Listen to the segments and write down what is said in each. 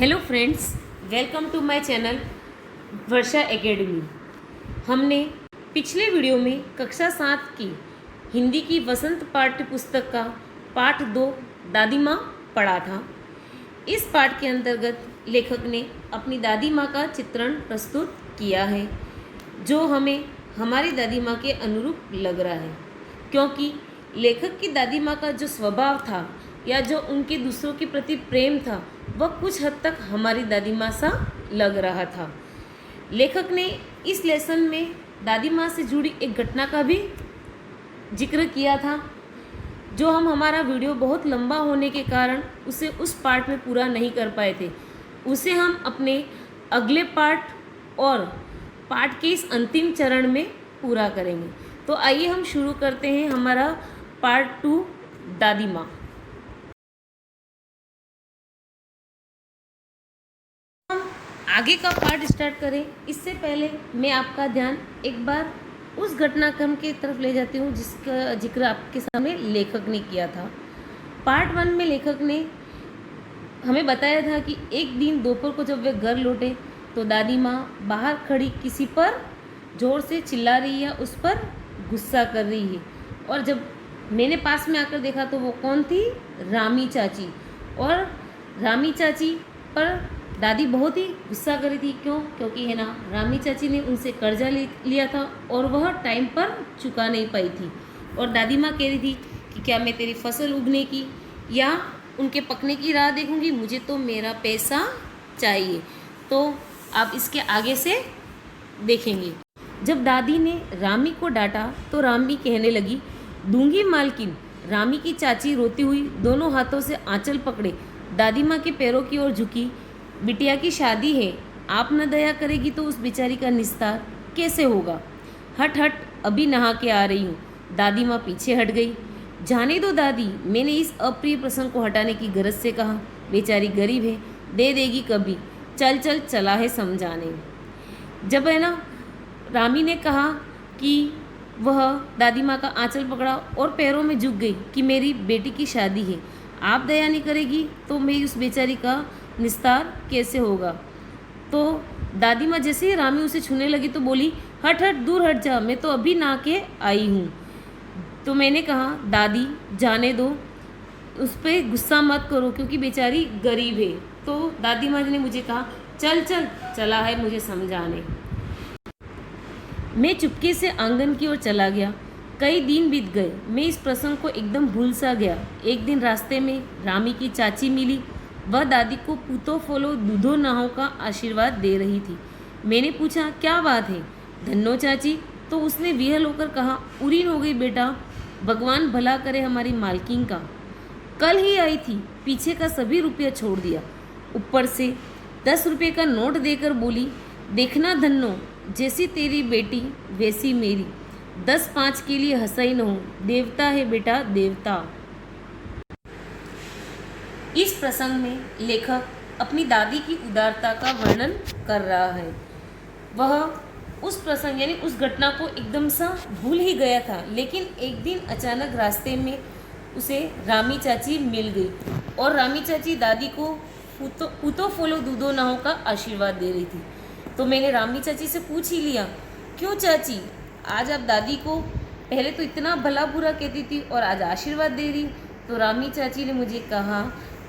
Hello friends, welcome to my channel Varsha academy. हमने पिछले video में कक्षा 7 की हिंदी की वसंत पाठ्य पुस्तक का पाठ 2 दादी माँ पढ़ा था। इस पाठ के अंतर्गत लेखक ने अपनी दादी माँ का चित्रण प्रस्तुत किया है, जो हमें हमारी दादी माँ के अनुरूप लग रहा है, क्योंकि लेखक की दादी माँ का जो स्वभाव था या जो उनके दूसरों के प्रति प्रेम था वह कुछ हद तक हमारी दादी माँ सा लग रहा था। लेखक ने इस लेसन में दादी माँ से जुड़ी एक घटना का भी जिक्र किया था, जो हमारा वीडियो बहुत लंबा होने के कारण उसे उस पार्ट में पूरा नहीं कर पाए थे। उसे हम अपने अगले पार्ट और पाठ के इस अंतिम चरण में पूरा करेंगे। तो आइए हम शुरू करते हैं हमारा पार्ट 2 दादी माँ। आगे का पार्ट स्टार्ट करें इससे पहले मैं आपका ध्यान एक बार उस घटनाक्रम की तरफ ले जाती हूँ जिसका जिक्र आपके सामने लेखक ने किया था। पार्ट 1 में लेखक ने हमें बताया था कि एक दिन दोपहर को जब वे घर लौटे तो दादी माँ बाहर खड़ी किसी पर ज़ोर से चिल्ला रही है, उस पर गुस्सा कर रही है। और जब मैंने पास में आकर देखा तो वो कौन थी? रामी चाची। और रामी चाची पर दादी बहुत ही गुस्सा कर रही थी। क्यों? क्योंकि है ना, रामी चाची ने उनसे कर्जा लिया था और वह टाइम पर चुका नहीं पाई थी। और दादी माँ कह रही थी कि क्या मैं तेरी फसल उगने की या उनके पकने की राह देखूंगी, मुझे तो मेरा पैसा चाहिए। तो आप इसके आगे से देखेंगे। जब दादी ने रामी को डांटा तो रामी कहने लगी, दूंगी मालकिन। रामी की चाची रोती हुई दोनों हाथों से आंचल पकड़े दादी माँ के पैरों की ओर झुकी। बिटिया की शादी है, आप न दया करेगी तो उस बेचारी का निस्तार कैसे होगा? हट हट, अभी नहा के आ रही हूँ। दादी माँ पीछे हट गई। जाने दो दादी, मैंने इस अप्रिय प्रसंग को हटाने की गरज से कहा। बेचारी गरीब है, दे देगी कभी। चल चल, चला है समझाने। जब है ना, रामी ने कहा कि वह दादी माँ का आंचल पकड़ा और पैरों में झुक गई कि मेरी बेटी की शादी है, आप दया नहीं करेगी तो मैं उस बेचारी का निस्तार कैसे होगा? तो दादी माँ जैसे ही रामी उसे छूने लगी तो बोली, हट हट, दूर हट जा, मैं तो अभी नहा के आई हूँ। तो मैंने कहा, दादी जाने दो, उस पर गुस्सा मत करो क्योंकि बेचारी गरीब है। तो दादी माँ ने मुझे कहा, चल चल, चला है मुझे समझाने। मैं चुपके से आंगन की ओर चला गया। कई दिन बीत गए, मैं इस प्रसंग को एकदम भूल सा गया। एक दिन रास्ते में रामी की चाची मिली। वह दादी को पूतो फोलो दूधो नहाओ का आशीर्वाद दे रही थी। मैंने पूछा, क्या बात है धन्नो चाची? तो उसने विहल होकर कहा, उरीन हो गई बेटा, भगवान भला करे हमारी मालकिन का। कल ही आई थी, पीछे का सभी रुपया छोड़ दिया, ऊपर से 10 रुपये का नोट देकर बोली, देखना धन्नो, जैसी तेरी बेटी वैसी मेरी, 10-5 के लिए हंसाई न हो, देवता है बेटा देवता। इस प्रसंग में लेखक अपनी दादी की उदारता का वर्णन कर रहा है। वह उस प्रसंग यानी उस घटना को एकदम सा भूल ही गया था, लेकिन एक दिन अचानक रास्ते में उसे रामी चाची मिल गई और रामी चाची दादी को पूतो फोलो दूधो नहाओ का आशीर्वाद दे रही थी। तो मैंने रामी चाची से पूछ ही लिया, क्यों चाची, आज आप दादी को पहले तो इतना भला बुरा कहती थी और आज आशीर्वाद दे रही? तो रामी चाची ने मुझे कहा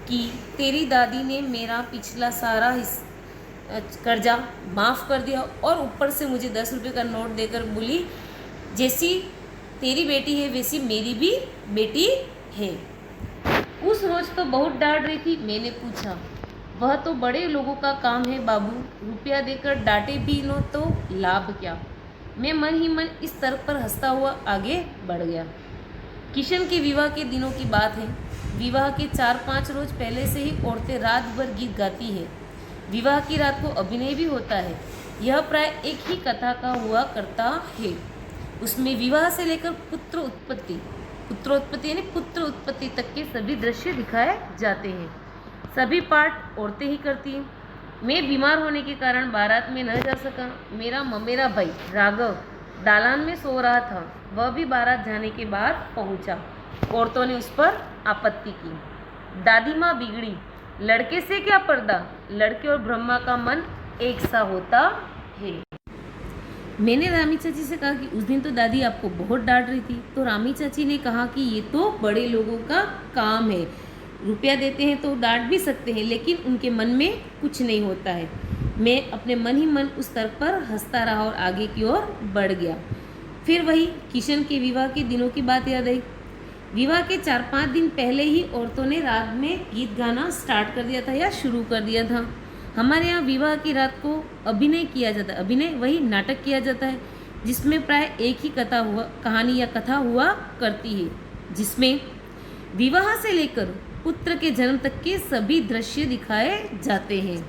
कि तेरी दादी ने मेरा पिछला सारा कर्जा माफ़ कर दिया और ऊपर से मुझे 10 रुपये का नोट देकर बोली, जैसी तेरी बेटी है वैसी मेरी भी बेटी है। उस रोज़ तो बहुत डांट रही थी। मैंने पूछा, वह तो बड़े लोगों का काम है बाबू, रुपया देकर डांटे भी लो तो लाभ क्या? मैं मन ही मन इस तर्क पर हंसता हुआ आगे बढ़ गया। किशन के विवाह के दिनों की बात है। विवाह के 4-5 रोज पहले से ही औरतें रात भर गीत गाती है। विवाह की रात को अभिनय भी होता है। यह प्राय एक ही कथा का हुआ करता है। उसमें विवाह से लेकर पुत्रोत्पत्ति यानी पुत्र उत्पत्ति तक के सभी दृश्य दिखाए जाते हैं। सभी पाठ औरतें ही करती हैं। मैं बीमार होने के कारण बारात में न जा सका। मेरा ममेरा भाई राघव दालान में सो रहा था। वह भी बारात जाने के बाद पहुंचा। औरतों ने उस पर आपत्ति की। दादी माँ बिगड़ी, लड़के से क्या पर्दा, लड़के और ब्रह्मा का मन एक सा होता है। मैंने रामी चाची से कहा कि उस दिन तो दादी आपको बहुत डांट रही थी। तो रामी चाची ने कहा कि ये तो बड़े लोगों का काम है, रुपया देते हैं तो डांट भी सकते हैं, लेकिन उनके मन में कुछ नहीं होता है। मैं अपने मन ही मन उस तर्क पर हंसता रहा और आगे की ओर बढ़ गया। फिर वही किशन के विवाह के दिनों की बात याद आई। विवाह के 4-5 दिन पहले ही औरतों ने रात में गीत गाना स्टार्ट कर दिया था या शुरू कर दिया था। हमारे यहाँ विवाह की रात को अभिनय किया जाता है। अभिनय वही नाटक किया जाता है जिसमें प्राय एक ही कहानी या कथा हुआ करती है, जिसमें विवाह से लेकर पुत्र के जन्म तक के सभी दृश्य दिखाए जाते हैं।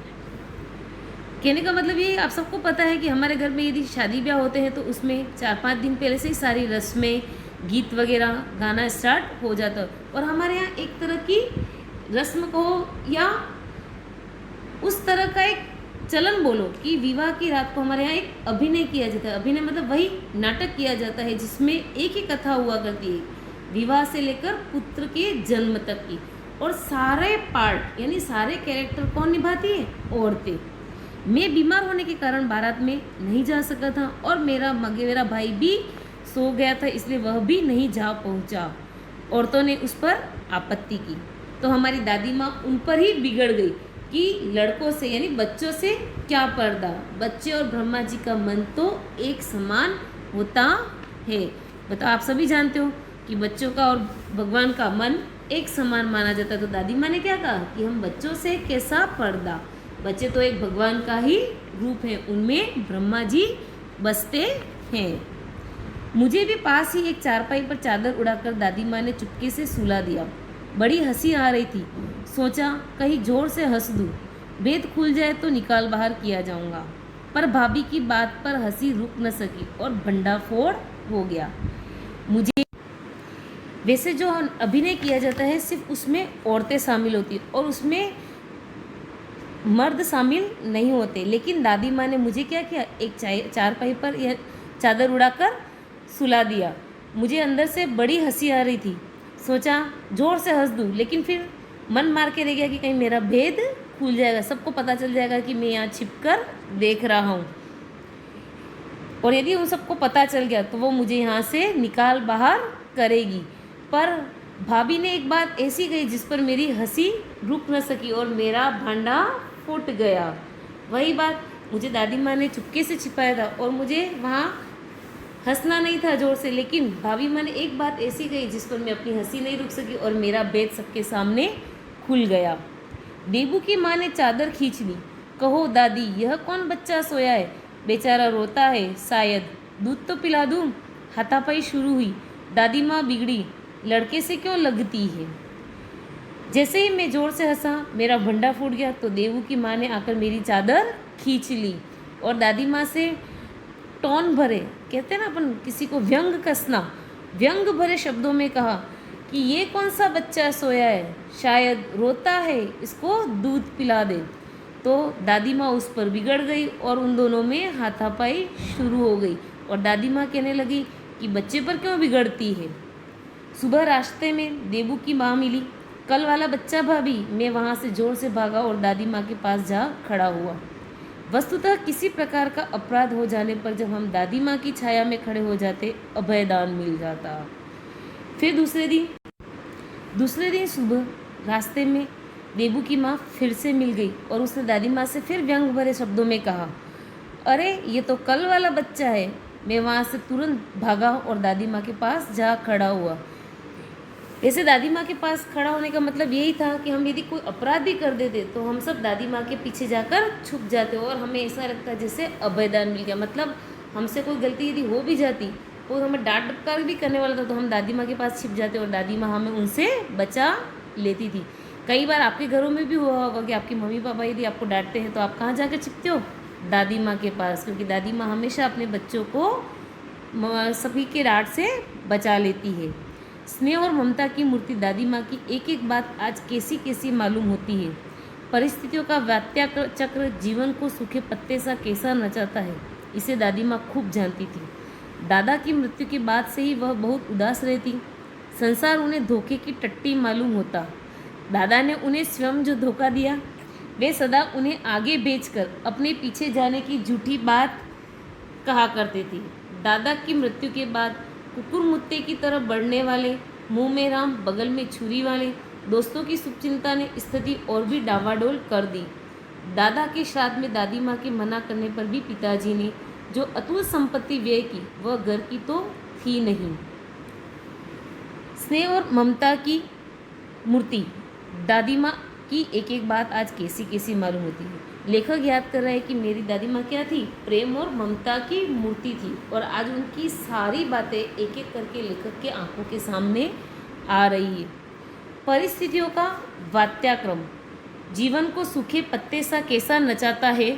कहने का मतलब ये, आप सबको पता है कि हमारे घर में यदि शादी ब्याह होते हैं तो उसमें 4-5 दिन पहले से ही सारी रस्में, गीत वगैरह गाना स्टार्ट हो जाता है। और हमारे यहाँ एक तरह की रस्म कहो या उस तरह का एक चलन बोलो कि विवाह की रात को हमारे यहाँ एक अभिनय किया जाता है। अभिनय मतलब वही नाटक किया जाता है जिसमें एक ही कथा हुआ करती है, विवाह से लेकर पुत्र के जन्म तक की। और सारे पार्ट यानी सारे कैरेक्टर कौन निभाती है? औरतें। मैं बीमार होने के कारण बारात में नहीं जा सका था और मेरा भाई भी सो गया था, इसलिए वह भी नहीं जा पहुंचा। औरतों ने उस पर आपत्ति की तो हमारी दादी माँ उन पर ही बिगड़ गई कि लड़कों से यानी बच्चों से क्या पर्दा, बच्चे और ब्रह्मा जी का मन तो एक समान होता है। बताओ, आप सभी जानते हो कि बच्चों का और भगवान का मन एक समान माना जाता है। तो दादी माँ ने क्या कहा कि हम बच्चों से कैसा पर्दा, बच्चे तो एक भगवान का ही रूप है, उनमें ब्रह्मा जी बसते हैं। मुझे भी पास ही एक चारपाई पर चादर उड़ाकर दादी माँ ने चुपके से सुला दिया। बड़ी हंसी आ रही थी। सोचा कहीं जोर से हंस दूं, भेद खुल जाए तो निकाल बाहर किया जाऊंगा। पर भाभी की बात पर हंसी रुक न सकी और भंडाफोड़ हो गया। मुझे वैसे जो अभिनय किया जाता है सिर्फ उसमें औरतें शामिल होती और उसमें मर्द शामिल नहीं होते, लेकिन दादी माँ ने मुझे क्या किया, एक चारपाई पर यह चादर उड़ाकर सुला दिया। मुझे अंदर से बड़ी हंसी आ रही थी। सोचा जोर से हंस दूं, लेकिन फिर मन मार के रह गया कि कहीं मेरा भेद खुल जाएगा, सबको पता चल जाएगा कि मैं यहाँ छिपकर देख रहा हूँ। और यदि उन सबको पता चल गया तो वो मुझे यहाँ से निकाल बाहर करेगी। पर भाभी ने एक बात ऐसी कही जिस पर मेरी हंसी रुक न सकी और मेरा भांडा फूट गया। वही बात, मुझे दादी माँ ने चुपके से छिपाया था और मुझे वहाँ हंसना नहीं था जोर से, लेकिन भाभी माँ ने एक बात ऐसी कही जिस पर मैं अपनी हंसी नहीं रुक सकी और मेरा भेद सबके सामने खुल गया। देबू की माँ ने चादर खींच ली। कहो दादी, यह कौन बच्चा सोया है? बेचारा रोता है शायद, दूध तो पिला दूँ। हाथापाई शुरू हुई। दादी माँ बिगड़ी, लड़के से क्यों लगती है? जैसे ही मैं जोर से हंसा मेरा भंडा फूट गया तो देवू की माँ ने आकर मेरी चादर खींच ली और दादी माँ से टोन भरे, कहते हैं ना अपन किसी को व्यंग कसना, व्यंग भरे शब्दों में कहा कि ये कौन सा बच्चा सोया है, शायद रोता है, इसको दूध पिला दे। तो दादी माँ उस पर बिगड़ गई और उन दोनों में हाथापाई शुरू हो गई और दादी माँ कहने लगी कि बच्चे पर क्यों बिगड़ती है। सुबह रास्ते में देबू की माँ मिली। कल वाला बच्चा भाभी। मैं वहाँ से जोर से भागा और दादी माँ के पास जा खड़ा हुआ। वस्तुतः किसी प्रकार का अपराध हो जाने पर जब हम दादी माँ की छाया में खड़े हो जाते अभयदान मिल जाता। फिर दूसरे दिन सुबह रास्ते में देबू की माँ फिर से मिल गई और उसने दादी माँ से फिर व्यंग भरे शब्दों में कहा, अरे ये तो कल वाला बच्चा है। मैं वहाँ से तुरंत भागा और दादी माँ के पास जा खड़ा हुआ। वैसे दादी माँ के पास खड़ा होने का मतलब यही था कि हम यदि कोई अपराध भी कर देते तो हम सब दादी माँ के पीछे जाकर छुप जाते और हमें ऐसा लगता जैसे अभयदान मिल गया। मतलब हमसे कोई गलती यदि हो भी जाती, कोई हमें डांट डपकार भी करने वाला था तो हम दादी माँ के पास छिप जाते और दादी माँ हमें उनसे बचा लेती थी। कई बार आपके घरों में भी हुआ होगा कि आपके मम्मी पापा यदि आपको डांटते हैं तो आप कहाँ जाकर छिपते हो? दादी माँ के पास, क्योंकि दादी माँ हमेशा अपने बच्चों को सभी के डांट से बचा लेती है। स्नेह और ममता की मूर्ति दादी माँ की एक एक बात आज कैसी कैसी मालूम होती है। परिस्थितियों का वात्या चक्र जीवन को सूखे पत्ते सा कैसा नचाता है, इसे दादी माँ खूब जानती थी। दादा की मृत्यु के बाद से ही वह बहुत उदास रहती। संसार उन्हें धोखे की टट्टी मालूम होता। दादा ने उन्हें स्वयं जो धोखा दिया, वे सदा उन्हें आगे भेजकर अपने पीछे जाने की झूठी बात कहा करते थे। दादा की मृत्यु के बाद कुकुर मुत्ते की तरफ बढ़ने वाले, मुंह में राम बगल में छुरी वाले दोस्तों की शुभचिंता ने स्थिति और भी डावाडोल कर दी। दादा के श्राद्ध में दादी माँ के मना करने पर भी पिताजी ने जो अतुल संपत्ति व्यय की, वह घर की तो थी नहीं। स्नेह और ममता की मूर्ति। दादी माँ की एक एक बात आज कैसी कैसी मालूम होती है। लेखक याद कर रहा है कि मेरी दादी माँ क्या थी, प्रेम और ममता की मूर्ति थी, और आज उनकी सारी बातें एक एक करके लेखक के आंखों के सामने आ रही है। परिस्थितियों का वात्याक्रम जीवन को सूखे पत्ते सा कैसा नचाता है,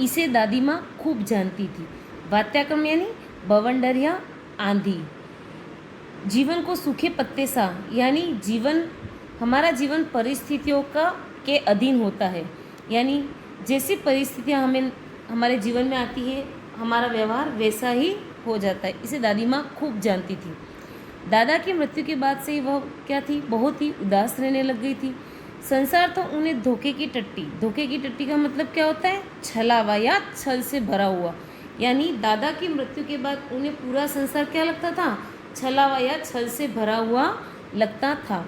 इसे दादी माँ खूब जानती थी। वात्याक्रम यानी बवंडर या आंधी। जीवन को सूखे पत्ते सा यानी हमारा जीवन परिस्थितियों के अधीन होता है, यानी जैसी परिस्थितियाँ हमारे जीवन में आती है, हमारा व्यवहार वैसा ही हो जाता है। इसे दादी माँ खूब जानती थी। दादा की मृत्यु के बाद से वह क्या थी, बहुत ही उदास रहने लग गई थी। संसार तो उन्हें धोखे की टट्टी का मतलब क्या होता है, छलावा या छल से भरा हुआ। यानी दादा की मृत्यु के बाद उन्हें पूरा संसार क्या लगता था, छलावा या छल से भरा हुआ लगता था।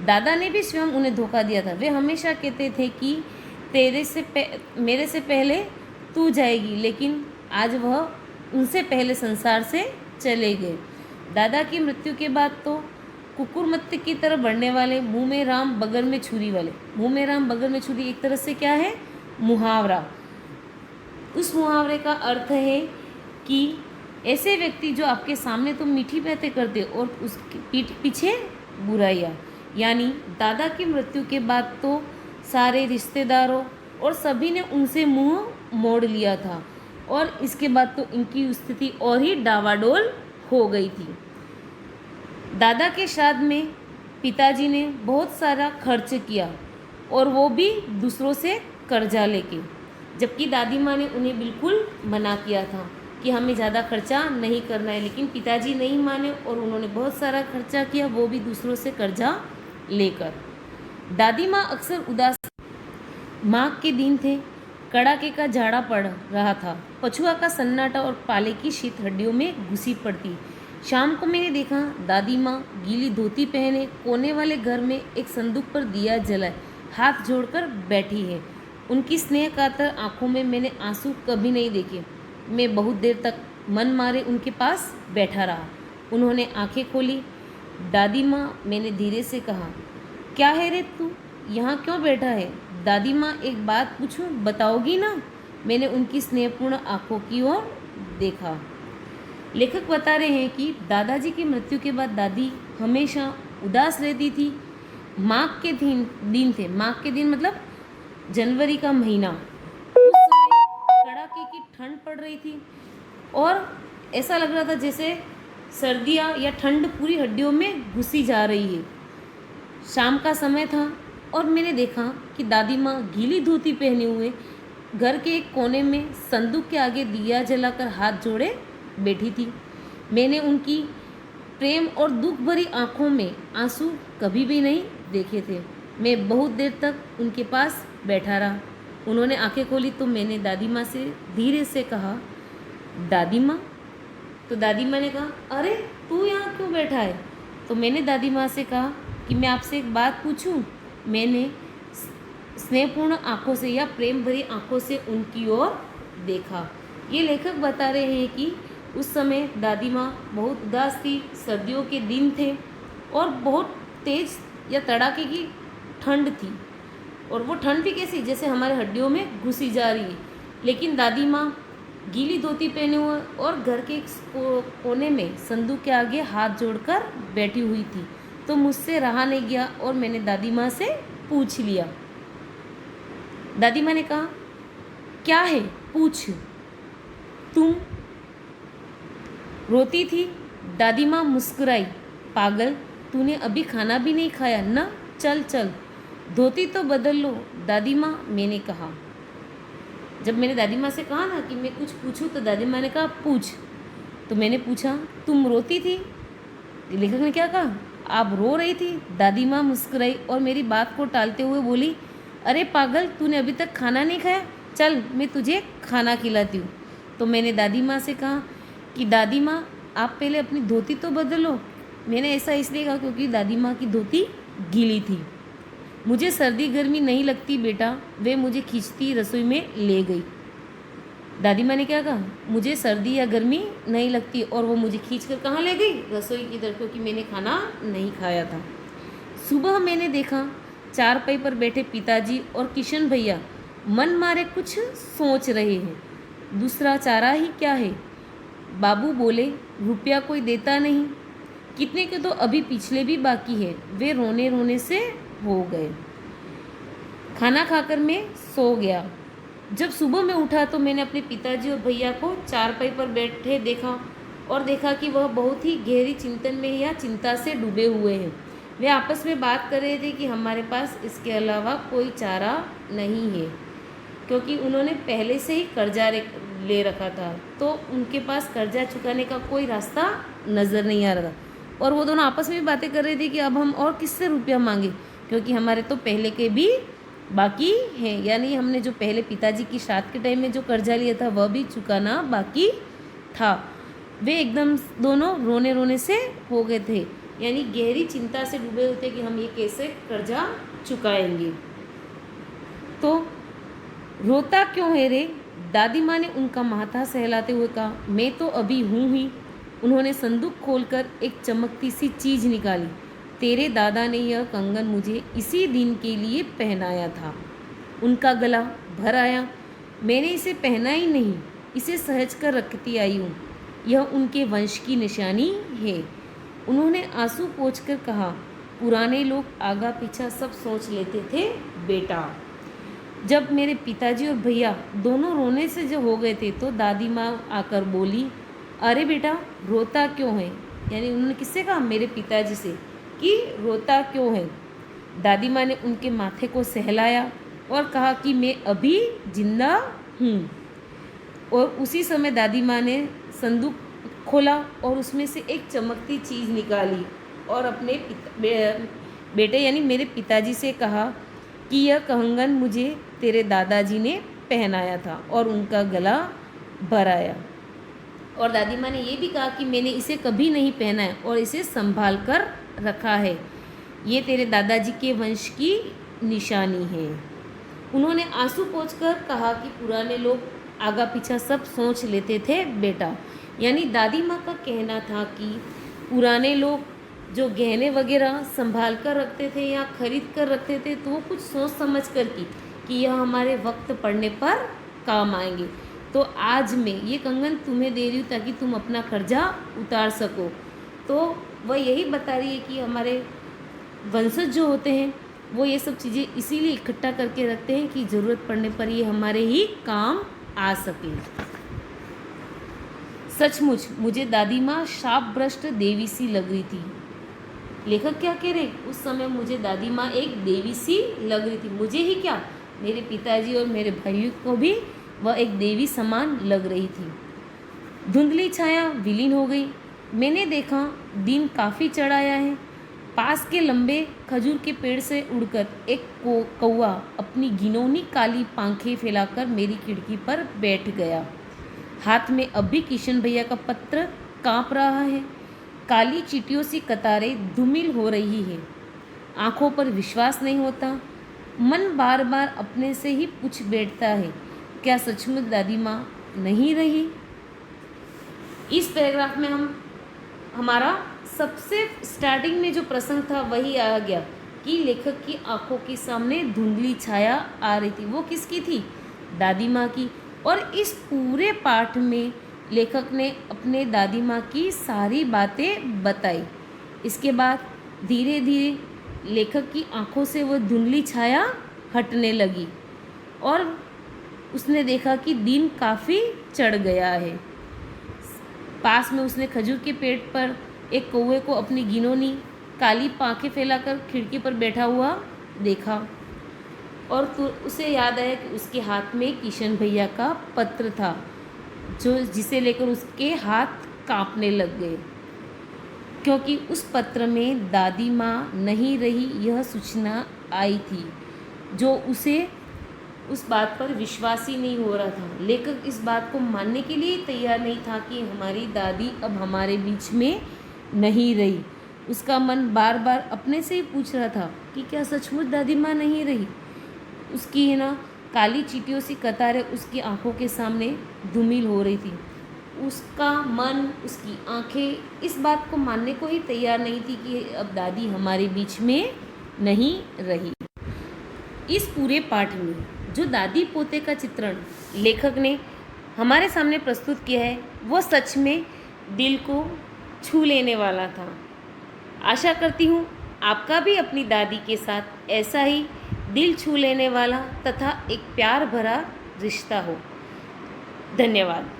दादा ने भी स्वयं उन्हें धोखा दिया था। वे हमेशा कहते थे कि मेरे से पहले तू जाएगी, लेकिन आज वह उनसे पहले संसार से चले गए। दादा की मृत्यु के बाद तो कुकुर मत्ते की तरह बढ़ने वाले, मुंह में राम बगल में छुरी वाले। मुंह में राम बगल में छुरी एक तरह से क्या है, मुहावरा। उस मुहावरे का अर्थ है कि ऐसे व्यक्ति जो आपके सामने तो मीठी बातें करते और उसके पीठ पीछे बुराइयाँ। यानी दादा की मृत्यु के बाद तो सारे रिश्तेदारों और सभी ने उनसे मुंह मोड़ लिया था, और इसके बाद तो इनकी स्थिति और ही डावाडोल हो गई थी। दादा के श्राद्ध में पिताजी ने बहुत सारा खर्च किया, और वो भी दूसरों से कर्जा लेके, जबकि दादी माँ ने उन्हें बिल्कुल मना किया था कि हमें ज़्यादा खर्चा नहीं करना है, लेकिन पिताजी नहीं माने और उन्होंने बहुत सारा खर्चा किया, वो भी दूसरों से कर्जा लेकर। दादी माँ अक्सर उदास। माघ के दिन थे, कड़ाके का जाड़ा पड़ रहा था, पछुआ का सन्नाटा और पाले की शीत हड्डियों में घुसी पड़ती। शाम को मैंने देखा दादी माँ गीली धोती पहने कोने वाले घर में एक संदूक पर दिया जलाए हाथ जोड़कर बैठी है। उनकी स्नेह कातर आंखों में मैंने आंसू कभी नहीं देखे। मैं बहुत देर तक मन मारे उनके पास बैठा रहा। उन्होंने आंखें खोली। दादी माँ, मैंने धीरे से कहा, क्या है रे तू यहाँ क्यों बैठा है? दादी माँ, एक बात पूछूं, बताओगी ना? मैंने उनकी स्नेहपूर्ण आंखों की ओर देखा। लेखक बता रहे हैं कि दादाजी की मृत्यु के बाद दादी हमेशा उदास रहती थी। माघ के दिन थे। माघ के दिन मतलब जनवरी का महीना। उस समय कड़ाके की ठंड पड़ रही थी और ऐसा लग रहा था जैसे सर्दियाँ या ठंड पूरी हड्डियों में घुसी जा रही है। शाम का समय था और मैंने देखा कि दादी माँ गीली धोती पहने हुए घर के एक कोने में संदूक के आगे दिया जलाकर हाथ जोड़े बैठी थी। मैंने उनकी प्रेम और दुख भरी आंखों में आंसू कभी भी नहीं देखे थे। मैं बहुत देर तक उनके पास बैठा रहा। उन्होंने आंखें खोली तो मैंने दादी माँ से धीरे से कहा, दादी माँ। तो दादी माँ ने कहा, अरे तू यहाँ क्यों बैठा है? तो मैंने दादी माँ से कहा कि मैं आपसे एक बात पूछूं। मैंने स्नेहपूर्ण आंखों से या प्रेम भरी आंखों से उनकी ओर देखा। ये लेखक बता रहे हैं कि उस समय दादी माँ बहुत उदास थी। सर्दियों के दिन थे और बहुत तेज या तड़ाके की ठंड थी, और वो ठंड भी कैसी, जैसे हमारे हड्डियों में घुसी जा रही है। लेकिन दादी माँ गीली धोती पहने हुए और घर के कोने में संदूक के आगे हाथ जोड़कर बैठी हुई थी। तो मुझसे रहा नहीं गया और मैंने दादी माँ से पूछ लिया। दादी माँ ने कहा, क्या है, पूछ। तुम रोती थी? दादी माँ मुस्कुराई। पागल, तूने अभी खाना भी नहीं खाया ना? चल चल धोती तो बदल लो। दादी माँ, मैंने कहा। जब मैंने दादी माँ से कहा ना कि मैं कुछ पूछूं, तो दादी माँ ने कहा, पूछ। तो मैंने पूछा, तुम रोती थी? लेखक ने क्या कहा, आप रो रही थी? दादी माँ मुस्कुराई और मेरी बात को टालते हुए बोली, अरे पागल, तूने अभी तक खाना नहीं खाया? चल मैं तुझे खाना खिलाती हूँ। तो मैंने दादी माँ से कहा कि दादी माँ, आप पहले अपनी धोती तो बदलो। मैंने ऐसा इसलिए कहा क्योंकि दादी माँ की धोती गीली थी। मुझे सर्दी गर्मी नहीं लगती बेटा, वे मुझे खींचती रसोई में ले गई। दादी माँ ने क्या कहा? मुझे सर्दी या गर्मी नहीं लगती, और वो मुझे खींच कर कहाँ ले गई? रसोई की तरफ, क्योंकि मैंने खाना नहीं खाया था। सुबह मैंने देखा चारपाई पर बैठे पिताजी और किशन भैया मन मारे कुछ सोच रहे हैं। दूसरा चारा ही क्या है? बाबू बोले, रुपया कोई देता नहीं, कितने के तो अभी पिछले भी बाकी है। वे रोने रोने से हो गए। खाना खाकर मैं सो गया। जब सुबह में उठा तो मैंने अपने पिताजी और भैया को चारपाई पर बैठे देखा और देखा कि वह बहुत ही गहरी चिंतन में या चिंता से डूबे हुए हैं। वे आपस में बात कर रहे थे कि हमारे पास इसके अलावा कोई चारा नहीं है, क्योंकि उन्होंने पहले से ही कर्जा ले रखा था, तो उनके पास कर्जा चुकाने का कोई रास्ता नज़र नहीं आ रहा था। और वो दोनों आपस में भी बातें कर रहे थे कि अब हम और किससे रुपया मांगे, क्योंकि हमारे तो पहले के भी बाकी हैं। यानी हमने जो पहले पिताजी की श्राद्ध के टाइम में जो कर्जा लिया था वह भी चुकाना बाकी था। वे एकदम दोनों रोने रोने से हो गए थे, यानी गहरी चिंता से डूबे हुए थे कि हम ये कैसे कर्जा चुकाएंगे। तो रोता क्यों है रे? दादी माँ ने उनका माथा सहलाते हुए कहा, मैं तो अभी हूँ ही। उन्होंने संदूक खोलकर एक चमकती सी चीज़ निकाली। तेरे दादा ने यह कंगन मुझे इसी दिन के लिए पहनाया था। उनका गला भर आया। मैंने इसे पहना ही नहीं, इसे सहज कर रखती आई हूँ। यह उनके वंश की निशानी है। उन्होंने आंसू पोंछकर कहा, पुराने लोग आगा पीछा सब सोच लेते थे बेटा। जब मेरे पिताजी और भैया दोनों रोने से जो हो गए थे तो दादी माँ आकर बोली, अरे बेटा रोता क्यों है? यानी उन्होंने किससे कहा? मेरे पिताजी से, कि रोता क्यों है? दादी माँ ने उनके माथे को सहलाया और कहा कि मैं अभी जिंदा हूँ। और उसी समय दादी माँ ने संदूक खोला और उसमें से एक चमकती चीज़ निकाली और अपने बेटे यानी मेरे पिताजी से कहा कि यह कंगन मुझे तेरे दादाजी ने पहनाया था, और उनका गला भर आया। और दादी माँ ने ये भी कहा कि मैंने इसे कभी नहीं पहना है और इसे संभाल कर रखा है। ये तेरे दादाजी के वंश की निशानी है। उन्होंने आंसू पोंछकर कहा कि पुराने लोग आगा पीछा सब सोच लेते थे बेटा। यानी दादी माँ का कहना था कि पुराने लोग जो गहने वगैरह संभाल कर रखते थे या खरीद कर रखते थे, तो वो कुछ सोच समझ कर की कि यह हमारे वक्त पड़ने पर काम आएंगे। तो आज मैं ये कंगन तुम्हें दे रही हूँ ताकि तुम अपना कर्जा उतार सको। तो वह यही बता रही है कि हमारे वंशज जो होते हैं वो ये सब चीज़ें इसीलिए इकट्ठा करके रखते हैं कि ज़रूरत पड़ने पर ये हमारे ही काम आ सके। सचमुच मुझे दादी माँ शाप भ्रष्ट देवी सी लग रही थी। लेखक क्या कह रहे? उस समय मुझे दादी माँ एक देवी सी लग रही थी। मुझे ही क्या, मेरे पिताजी और मेरे भाइयों को भी वह एक देवी समान लग रही थी। धुंधली छाया विलीन हो गई। मैंने देखा दिन काफ़ी चढ़ आया है। पास के लंबे खजूर के पेड़ से उड़कर एक कौवा अपनी घिनौनी काली पांखें फैलाकर मेरी खिड़की पर बैठ गया। हाथ में अब भी किशन भैया का पत्र कांप रहा है। काली चींटियों सी कतारें धूमिल हो रही है। आंखों पर विश्वास नहीं होता। मन बार बार अपने से ही पूछ बैठता है, क्या सचमुच दादी माँ नहीं रही? इस पैराग्राफ में हमारा सबसे स्टार्टिंग में जो प्रसंग था वही आ गया कि लेखक की आंखों के सामने धुंधली छाया आ रही थी। वो किसकी थी? दादी माँ की। और इस पूरे पाठ में लेखक ने अपने दादी माँ की सारी बातें बताई। इसके बाद धीरे धीरे लेखक की आंखों से वो धुंधली छाया हटने लगी और उसने देखा कि दिन काफ़ी चढ़ गया है। पास में उसने खजूर के पेड़ पर एक कौवे को अपनी घिनौनी काली पांखें फैलाकर खिड़की पर बैठा हुआ देखा और उसे याद आया कि उसके हाथ में किशन भैया का पत्र था, जिसे लेकर उसके हाथ कांपने लग गए। क्योंकि उस पत्र में दादी माँ नहीं रही यह सूचना आई थी, जो उसे उस बात पर विश्वास ही नहीं हो रहा था। लेखक इस बात को मानने के लिए तैयार नहीं था कि हमारी दादी अब हमारे बीच में नहीं रही। उसका मन बार बार अपने से ही पूछ रहा था कि क्या सचमुच दादी माँ नहीं रही। उसकी काली चींटियों सी कतारें उसकी आंखों के सामने धूमिल हो रही थी। उसका मन, उसकी आंखें इस बात को मानने को ही तैयार नहीं थी कि अब दादी हमारे बीच में नहीं रही। इस पूरे पाठ में जो दादी पोते का चित्रण लेखक ने हमारे सामने प्रस्तुत किया है, वो सच में दिल को छू लेने वाला था। आशा करती हूँ आपका भी अपनी दादी के साथ ऐसा ही दिल छू लेने वाला तथा एक प्यार भरा रिश्ता हो। धन्यवाद।